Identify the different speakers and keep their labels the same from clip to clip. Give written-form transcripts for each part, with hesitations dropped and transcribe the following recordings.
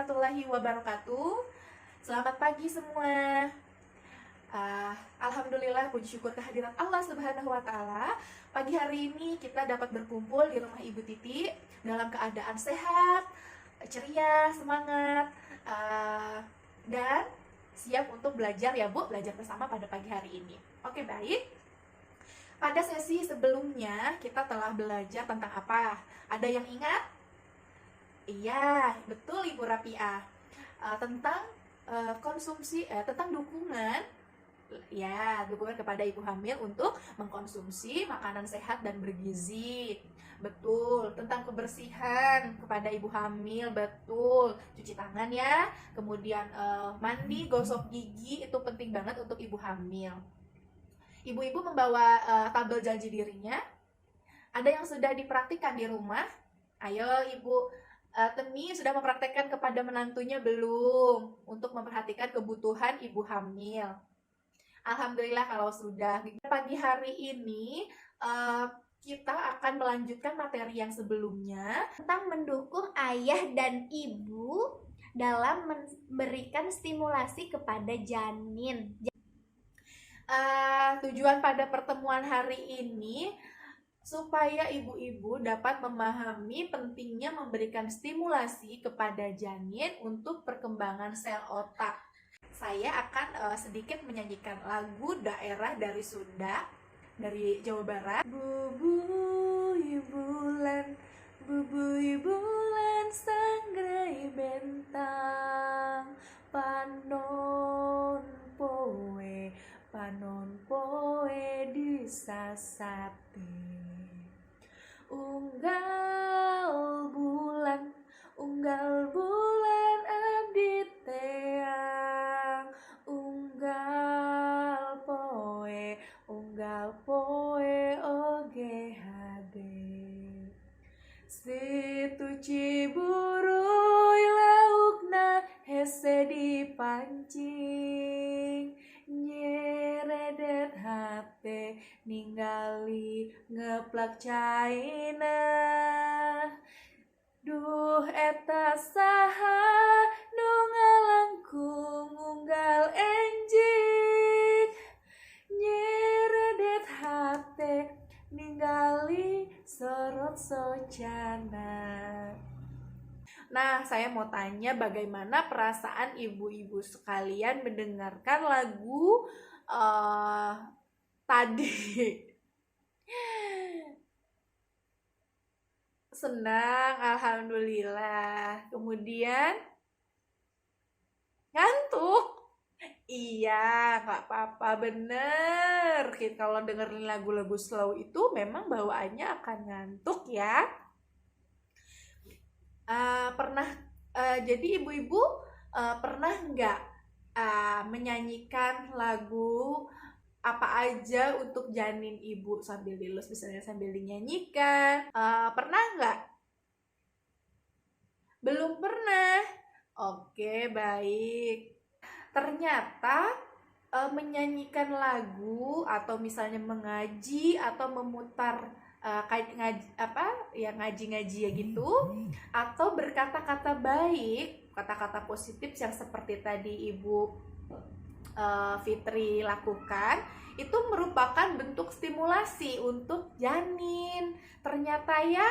Speaker 1: warahmatullahi wabarakatuh. Selamat pagi semua. Alhamdulillah, puji syukur kehadiran Allah Subhanahu wa Ta'ala. Pagi hari ini kita dapat berkumpul di rumah Ibu Titi dalam keadaan sehat, ceria, semangat, dan siap untuk belajar ya Bu, belajar bersama pada pagi hari ini. Oke, baik. Pada sesi sebelumnya kita telah belajar tentang apa? Ada yang ingat? Iya, betul Ibu Rapiah. Tentang tentang dukungan, ya, dukungan kepada ibu hamil untuk mengkonsumsi makanan sehat dan bergizi. Betul, tentang kebersihan kepada ibu hamil, betul. Cuci tangan ya, kemudian mandi, gosok gigi, itu penting banget untuk ibu hamil. Ibu-ibu membawa tabel janji dirinya. Ada yang sudah dipraktikkan di rumah? Ayo Ibu Temi sudah mempraktekkan kepada menantunya belum? Untuk memperhatikan kebutuhan ibu hamil. Alhamdulillah kalau sudah. Pagi hari ini kita akan melanjutkan materi yang sebelumnya
Speaker 2: tentang mendukung ayah dan ibu dalam memberikan stimulasi kepada janin.
Speaker 1: Tujuan pada pertemuan hari ini supaya ibu-ibu dapat memahami pentingnya memberikan stimulasi kepada janin untuk perkembangan sel otak. Saya akan sedikit menyanyikan lagu daerah dari Sunda, dari Jawa Barat. Bubui bulan, bubui bulan sangrai bentang, panon poe disasate. Unggal bulan abdi teang, unggal poe oge hade. Situ Ciburuy laukna hese dipancing, nyeredet hate ningali ngeplak caina. Duh eta saha nu ngalangkung unggal enjing, nyeredet hate ningali sorot socana. Nah, saya mau tanya bagaimana perasaan ibu-ibu sekalian mendengarkan lagu tadi? Senang, alhamdulillah. Kemudian ngantuk? Iya, nggak apa-apa, bener. Kalau dengerin lagu-lagu slow itu memang bawaannya akan ngantuk ya. Jadi ibu-ibu pernah nggak menyanyikan lagu apa aja untuk janin ibu sambil dilus, misalnya sambil dinyanyikan? Pernah nggak? Belum pernah? Oke, baik. Ternyata menyanyikan lagu atau misalnya mengaji atau memutar ngaji-ngaji ya gitu, atau berkata-kata baik, kata-kata positif yang seperti tadi Ibu Fitri lakukan, itu merupakan bentuk stimulasi untuk janin. Ternyata ya,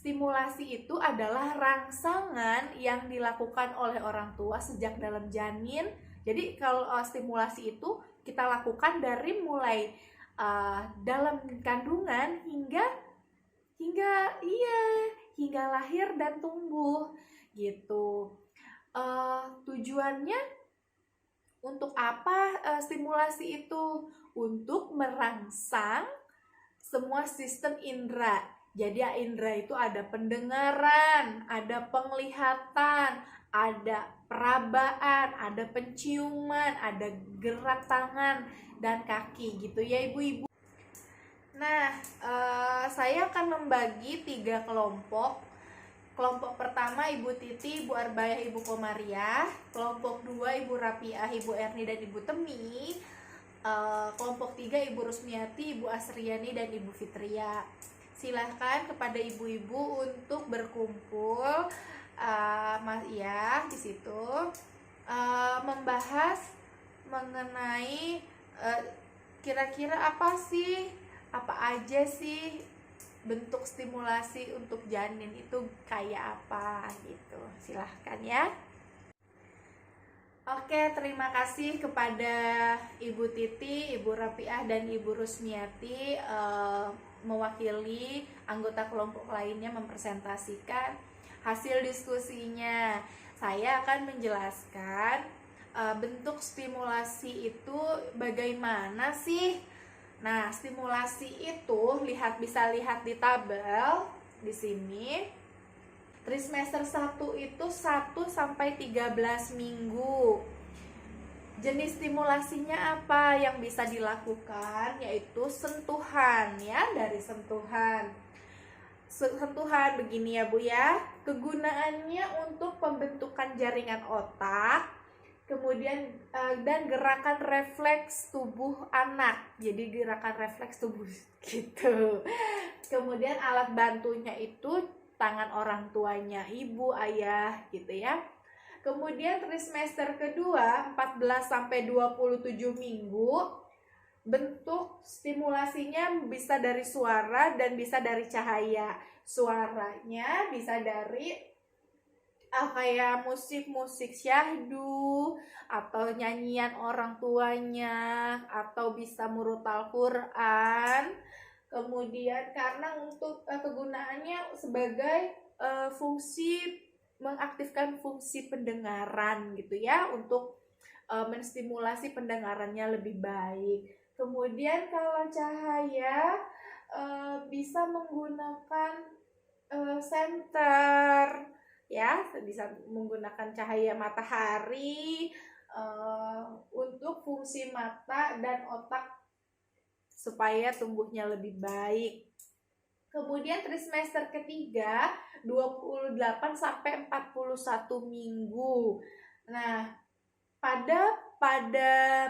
Speaker 1: stimulasi itu adalah rangsangan yang dilakukan oleh orang tua sejak dalam janin. Jadi kalau stimulasi itu kita lakukan dari mulai dalam kandungan hingga lahir dan tumbuh gitu. Tujuannya untuk apa stimulasi itu? Untuk merangsang semua sistem indera. Jadi indera itu ada pendengaran, ada penglihatan, ada perabaan, ada penciuman, ada gerak tangan dan kaki gitu ya ibu-ibu. Nah, saya akan membagi 3 kelompok. Kelompok pertama Ibu Titi, Ibu Arbaya, Ibu Komariah. Kelompok 2 Ibu Rapiah, Ibu Erni dan Ibu Temi. Kelompok 3 Ibu Rusmiati, Ibu Asriani dan Ibu Fitria. Silahkan kepada ibu-ibu untuk berkumpul ya di situ membahas mengenai kira-kira apa aja sih bentuk stimulasi untuk janin itu kayak apa gitu. Silahkan ya. Oke, terima kasih kepada Ibu Titi, Ibu Rapiah, dan Ibu Rusmiati mewakili anggota kelompok lainnya mempresentasikan hasil diskusinya. Saya akan menjelaskan bentuk stimulasi itu bagaimana sih. Nah, stimulasi itu bisa lihat di tabel di sini. Trimester 1 itu 1 sampai 13 minggu. Jenis stimulasinya apa yang bisa dilakukan? Yaitu sentuhan ya, dari sentuhan. Sentuhan begini ya Bu ya. Kegunaannya untuk pembentukan jaringan otak, kemudian dan gerakan refleks tubuh anak. Jadi gerakan refleks tubuh gitu. Kemudian alat bantunya itu tangan orang tuanya, ibu, ayah gitu ya. Kemudian trimester kedua 14 sampai 27 minggu, bentuk stimulasinya bisa dari suara dan bisa dari cahaya. Suaranya bisa dari kayak musik syahdu atau nyanyian orang tuanya, atau bisa murotal Quran. Kemudian karena untuk kegunaannya sebagai fungsi mengaktifkan fungsi pendengaran gitu ya, untuk menstimulasi pendengarannya lebih baik. Kemudian kalau cahaya bisa menggunakan senter ya, bisa menggunakan cahaya matahari untuk fungsi mata dan otak supaya tumbuhnya lebih baik. Kemudian trimester ketiga 28 sampai 41 minggu. Nah, pada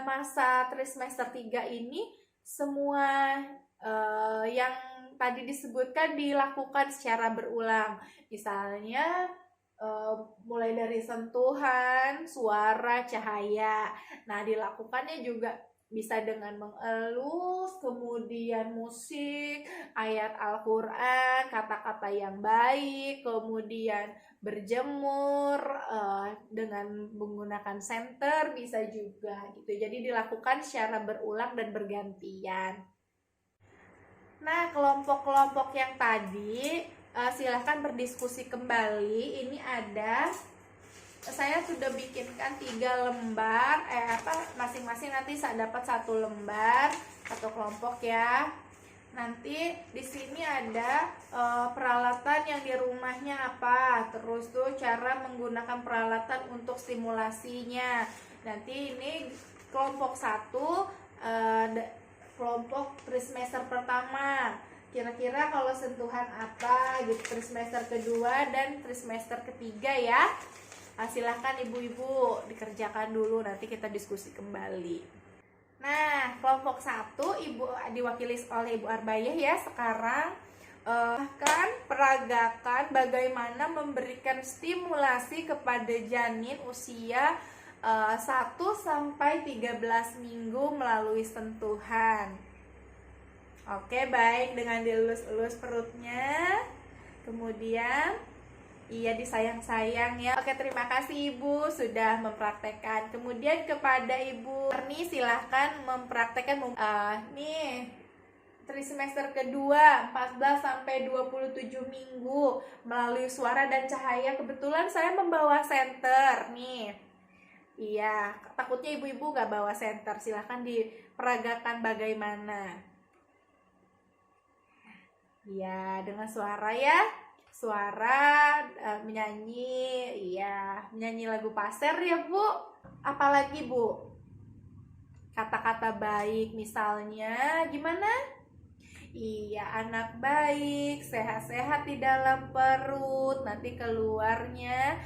Speaker 1: masa trimester 3 ini semua yang tadi disebutkan dilakukan secara berulang. Misalnya mulai dari sentuhan, suara, cahaya. Nah, dilakukannya juga bisa dengan mengelus, kemudian musik, ayat Al-Quran, kata-kata yang baik, kemudian berjemur dengan menggunakan senter bisa juga gitu. Jadi dilakukan secara berulang dan bergantian. Nah, kelompok-kelompok yang tadi silahkan berdiskusi kembali. Ini ada, saya sudah bikinkan 3 lembar, masing-masing nanti saya dapat 1 lembar, 1 kelompok ya. Nanti di sini ada peralatan yang di rumahnya apa, terus tuh cara menggunakan peralatan untuk stimulasinya. Nanti ini kelompok 1, kelompok trimester pertama. Kira-kira kalau sentuhan apa gitu, trimester kedua dan trimester ketiga ya. Silahkan ibu-ibu dikerjakan dulu, nanti kita diskusi kembali. Nah, kelompok 1 ibu diwakili oleh Ibu Arbayah ya. Sekarang akan peragakan bagaimana memberikan stimulasi kepada janin usia 1 sampai 13 minggu melalui sentuhan. Oke, baik, dengan dilus-elus perutnya. Kemudian disayang-sayang ya. Oke, terima kasih Ibu sudah mempraktekkan. Kemudian kepada Ibu Erni silahkan mempraktekkan nih trimester kedua 14 sampai 27 minggu melalui suara dan cahaya. Kebetulan saya membawa senter nih. Iya, takutnya ibu-ibu gak bawa senter. Silahkan diperagakan bagaimana. Iya, dengan suara ya. Suara menyanyi, menyanyi lagu Passer ya Bu. Apalagi Bu? Kata-kata baik misalnya gimana? Iya, anak baik, sehat-sehat di dalam perut, nanti keluarnya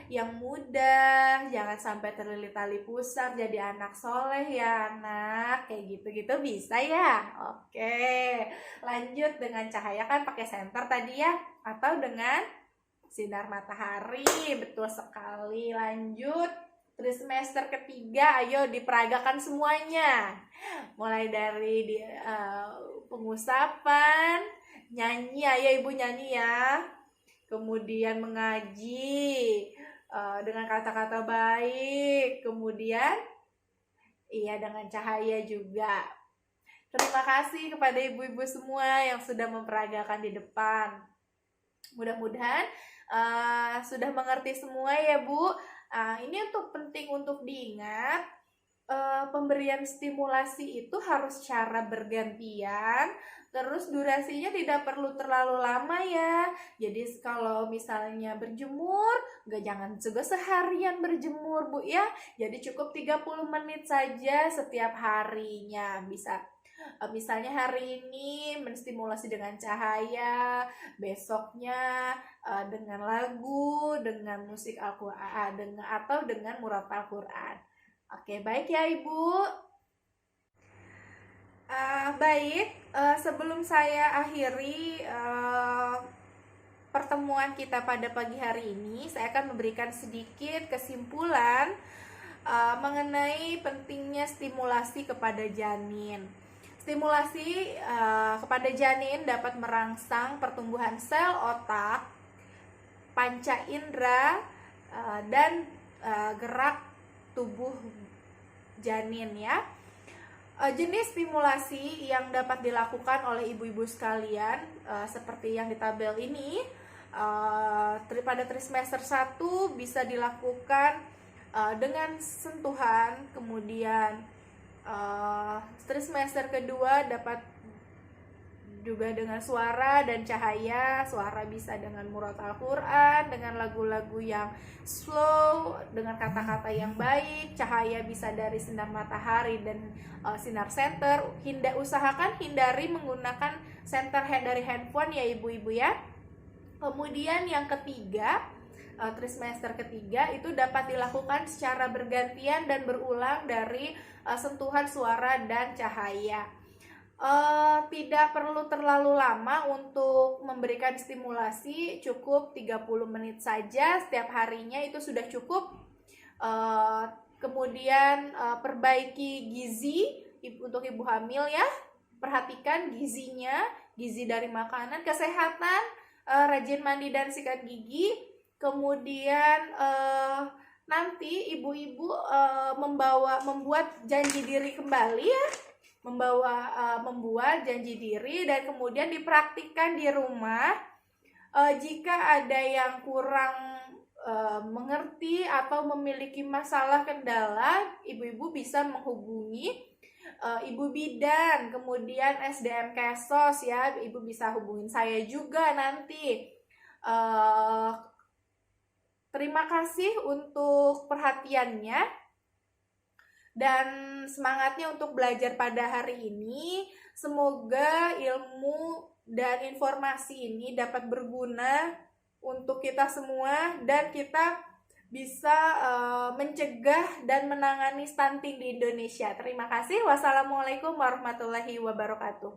Speaker 1: yang mudah, jangan sampai terlilit tali pusar, jadi anak soleh ya anak, kayak gitu-gitu bisa ya. Oke, lanjut dengan cahaya kan pakai senter tadi ya, atau dengan sinar matahari. Betul sekali. Lanjut, trimester ketiga, ayo diperagakan semuanya. Mulai dari pengusapan, nyanyi, ayo ibu nyanyi ya. Kemudian mengaji dengan kata-kata baik. Kemudian iya dengan cahaya juga. Terima kasih kepada ibu-ibu semua yang sudah memperagakan di depan. Mudah-mudahan sudah mengerti semua ya Bu. Ini penting untuk diingat, pemberian stimulasi itu harus secara bergantian, terus durasinya tidak perlu terlalu lama ya. Jadi kalau misalnya berjemur, jangan juga seharian berjemur Bu ya. Jadi cukup 30 menit saja setiap harinya. Bisa misalnya hari ini menstimulasi dengan cahaya, besoknya dengan lagu, dengan musik Al-Quran, atau dengan murotal Al-Quran. Oke, baik ya Ibu. Baik, sebelum saya akhiri pertemuan kita pada pagi hari ini, saya akan memberikan sedikit kesimpulan mengenai pentingnya stimulasi kepada janin. Stimulasi kepada janin dapat merangsang pertumbuhan sel otak, panca indera, dan gerak tubuh janin ya. Jenis stimulasi yang dapat dilakukan oleh ibu-ibu sekalian seperti yang di tabel ini, pada trimester 1 bisa dilakukan dengan sentuhan, kemudian trimester kedua dapat juga dengan suara dan cahaya. Suara bisa dengan murotal Al-Quran, dengan lagu-lagu yang slow, dengan kata-kata yang baik. Cahaya bisa dari sinar matahari dan sinar senter. Usahakan hindari menggunakan senter dari handphone ya ibu-ibu ya. Kemudian yang ketiga, trimester ketiga itu dapat dilakukan secara bergantian dan berulang dari sentuhan suara dan cahaya. Tidak perlu terlalu lama untuk memberikan stimulasi, cukup 30 menit saja setiap harinya, itu sudah cukup. Kemudian perbaiki gizi untuk ibu hamil ya, perhatikan gizinya, gizi dari makanan, kesehatan, rajin mandi dan sikat gigi. Kemudian nanti ibu-ibu membuat janji diri kembali ya, membuat janji diri dan kemudian dipraktikkan di rumah. Jika ada yang kurang mengerti atau memiliki masalah kendala, ibu-ibu bisa menghubungi ibu bidan, kemudian SDM Kesos ya, ibu bisa hubungin saya juga nanti. Terima kasih untuk perhatiannya dan semangatnya untuk belajar pada hari ini. Semoga ilmu dan informasi ini dapat berguna untuk kita semua dan kita bisa mencegah dan menangani stunting di Indonesia. Terima kasih. Wassalamualaikum warahmatullahi wabarakatuh.